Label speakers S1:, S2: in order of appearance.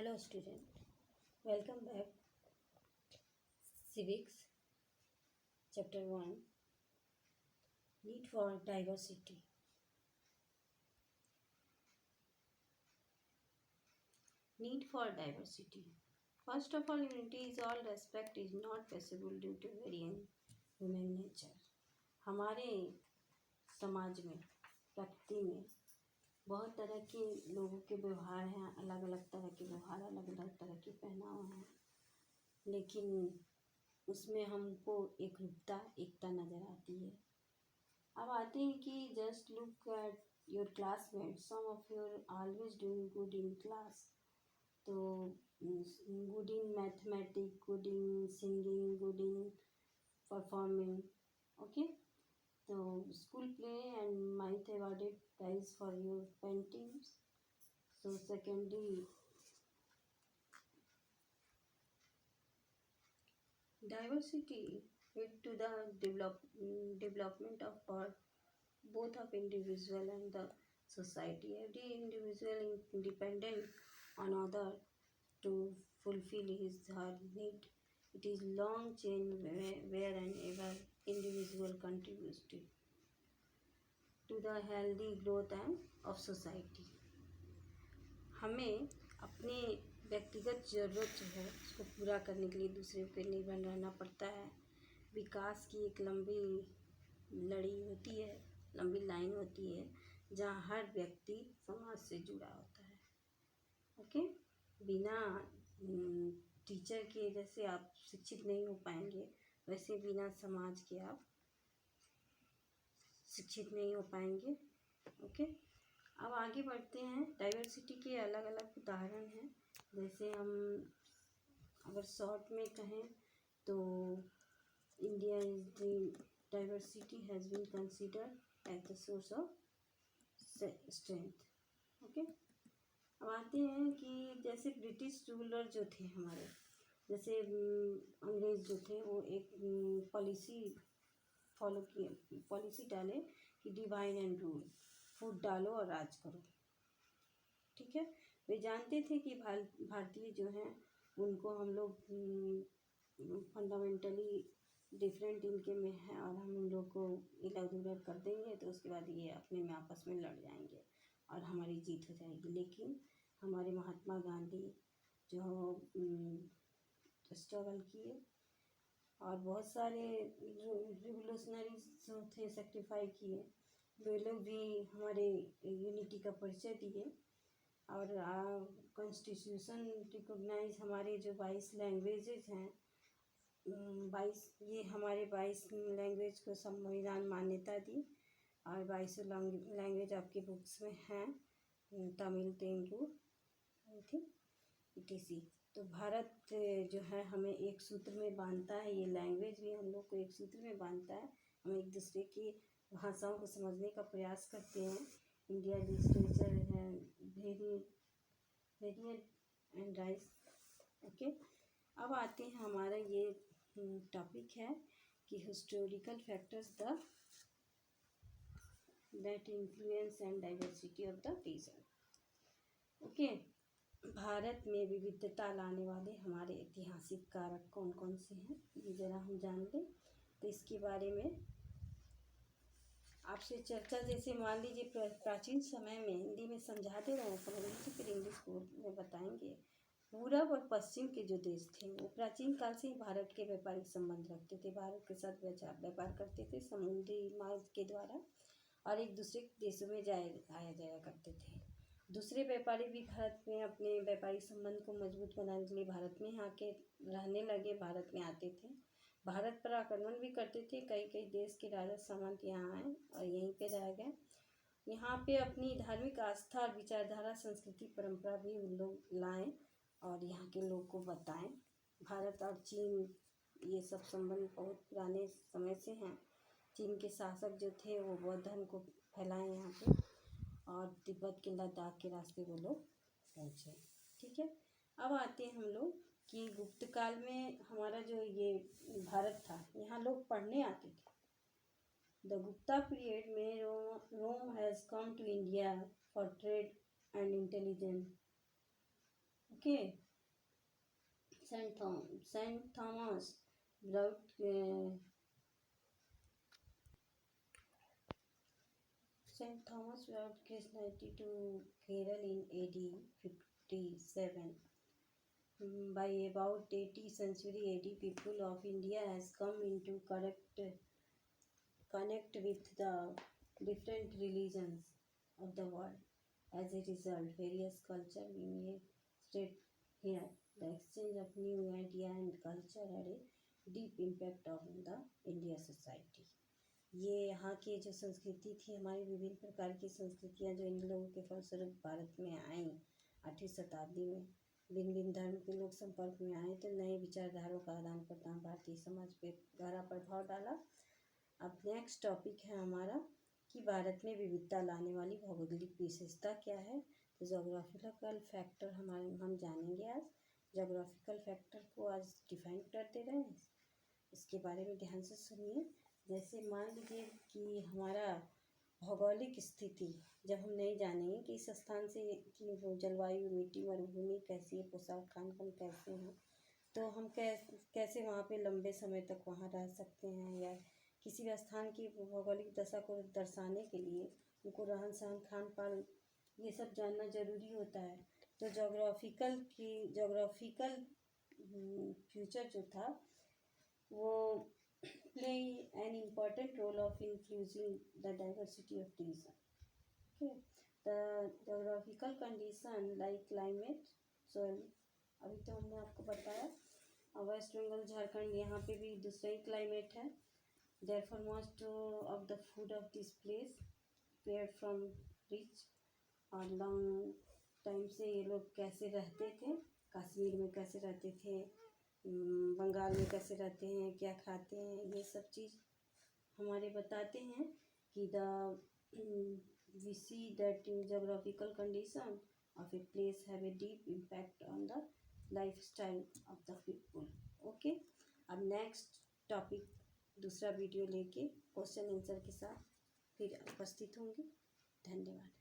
S1: Hello student, welcome back. Civics, Chapter 1, Need for Diversity. Need for diversity. First of all, unity is all respect is not possible due to varying human nature. हमारे समाज में, प्रकृति में बहुत तरह के लोगों के व्यवहार हैं, अलग अलग तरह के व्यवहार, अलग अलग तरह के पहनाव हैं, लेकिन उसमें हमको एकता नज़र आती है। अब आते हैं कि just look at your classmate, some of your always doing good in class, तो good in mathematic, good in singing, good in performing, okay. तो school play and might awarded prize for your paintings. So secondly, diversity lead to the development of both of individual and the society. Every individual independent on other to fulfill his her need. It is long chain where and ever individual contributes to the healthy growth and of society. हमें अपने व्यक्तिगत ज़रूरत जो है उसको पूरा करने के लिए दूसरे पे निर्भर रहना पड़ता है। विकास की एक लंबी लड़ी होती है, लंबी लाइन होती है जहाँ हर व्यक्ति समाज से जुड़ा होता है, ओके। बिना टीचर के जैसे आप शिक्षित नहीं हो पाएंगे, वैसे बिना समाज के आप शिक्षित नहीं हो पाएंगे, ओके। अब आगे बढ़ते हैं। डाइवर्सिटी के अलग अलग उदाहरण हैं। जैसे हम अगर शॉर्ट में कहें तो India is the diversity has been considered as the source of strength, okay. अब आते हैं कि जैसे ब्रिटिश रूलर जो थे हमारे, जैसे अंग्रेज़ जो थे, वो एक पॉलिसी फॉलो किए, पॉलिसी डाले कि डिवाइड एंड रूल, फूट डालो और राज करो, ठीक है। वे जानते थे कि भारतीय जो हैं उनको हम लोग फंडामेंटली डिफरेंट इनके में है और हम उन लोग को इधर उधर कर देंगे तो उसके बाद ये अपने में आपस में लड़ जाएंगे और हमारी जीत हो जाएगी। लेकिन हमारे महात्मा गांधी जो स्ट्रगल किए और बहुत सारे रिवोल्यूशनरीज जो थे सेक्रीफाई किए, वे लोग भी हमारे यूनिटी का परिचय दिए। और कॉन्स्टिट्यूशन रिकॉग्नाइज हमारे जो 22 लैंग्वेजेस हैं, 22 ये हमारे 22 लैंग्वेज को संविधान मान्यता दी और 22 लैंग्वेज आपके बुक्स में हैं, तमिल, तेलुगु, etc. तो भारत जो है हमें एक सूत्र में बांधता है, ये लैंग्वेज भी हम लोग को एक सूत्र में बांधता है। हम एक दूसरे की भाषाओं को समझने का प्रयास करते हैं। इंडिया लिटरेचर है वेरिएट एंड राइस, ओके। अब आते हैं, हमारा ये टॉपिक है कि historical factors that influence and diversity of the region, okay. Bharat में विविधता लाने वाले हमारे ऐतिहासिक कारक कौन कौन से हैं, ये ज़रा हम जान लें। तो इसके बारे में आपसे चर्चा, जैसे मान लीजिए प्राचीन समय में हिंदी में समझाते रहे, समझ लीजिए, फिर इंग्लिश में बताएंगे। पूरब और पश्चिम के जो देश थे वो प्राचीन काल से ही भारत के व्यापारिक संबंध रखते थे, भारत के साथ व्यापार करते थे समुद्री मार्ग के द्वारा, और एक दूसरे देशों में आया जाया करते थे। दूसरे व्यापारी भी भारत में अपने व्यापारिक संबंध को मजबूत बनाने के लिए भारत में आके रहने लगे, भारत में आते थे, भारत पर आक्रमण भी करते थे। कई कई देश के राजा सामंत यहाँ आए और यहीं पे रह गए। यहाँ पे अपनी धार्मिक आस्था, विचारधारा, संस्कृति, परंपरा भी उन लोग लाएं और यहाँ के लोग को बताएं। भारत और चीन ये सब संबंध बहुत पुराने समय से हैं। चीन के शासक जो थे वो बौद्ध धर्म को फैलाएं यहाँ पे, और तिब्बत के लद्दाख के रास्ते वो लोग पहुँचे, ठीक है। अब आते हैं हम लोग कि गुप्त काल में हमारा जो ये भारत था, यहाँ लोग पढ़ने आते थे। द गुप्ता पीरियड में Rome has come to India for trade and intelligence, okay. Saint Thomas brought Saint Thomas brought Christianity to Kerala in AD 57. By about 80th century AD, people of India has come into connect with the different religions of the world. As a result, various culture being spread here. The exchange of new idea and culture had a deep impact on the India society. ये यहाँ की जो संस्कृति थी, हमारी विभिन्न प्रकार की संस्कृतियाँ जो इन लोगों के फलस्वरूप भारत में आईं 8वीं शताब्दी में, भिन्न भिन्न धर्म के लोग संपर्क में आए तो नए विचारधाराओं का आदान प्रदान भारतीय समाज पे गहरा प्रभाव डाला। अब नेक्स्ट टॉपिक है हमारा कि भारत में विविधता लाने वाली भौगोलिक विशेषता क्या है। तो जोग्राफिकल फैक्टर हम जानेंगे आज। जोग्राफिकल फैक्टर को आज डिफाइन कर दे रहे हैं, इसके बारे में ध्यान से सुनिए। जैसे मान लीजिए कि हमारा भौगोलिक स्थिति जब हम नहीं जानेंगे कि इस स्थान से की जलवायु, मिट्टी, मरुभूमि कैसी है, पोशाक, खान पान कैसे हैं, तो हम कैसे वहाँ पे लंबे समय तक वहाँ रह सकते हैं, या किसी भी स्थान की भौगोलिक दशा को दर्शाने के लिए उनको रहन सहन, खान पान, ये सब जानना ज़रूरी होता है। तो जोग्राफिकल फ्यूचर जो था वो play an important role of influencing the diversity of region. Okay, the geographical condition like climate, soil, अभी तो हमने आपको बताया। वेस्ट बंगाल, झारखंड, यहाँ पे भी दूसरा ही क्लाइमेट है। Therefore most of the food of this place prepared from rich और लॉन्ग टाइम से ये लोग कैसे रहते थे, कश्मीर में कैसे रहते थे, बंगाल में कैसे रहते हैं, क्या खाते हैं, ये सब चीज़ हमारे बताते हैं कि we see that geographical condition of a place have a deep impact on the lifestyle of the people. Okay, अब नेक्स्ट टॉपिक दूसरा वीडियो लेके क्वेश्चन आंसर के साथ फिर उपस्थित होंगे। धन्यवाद।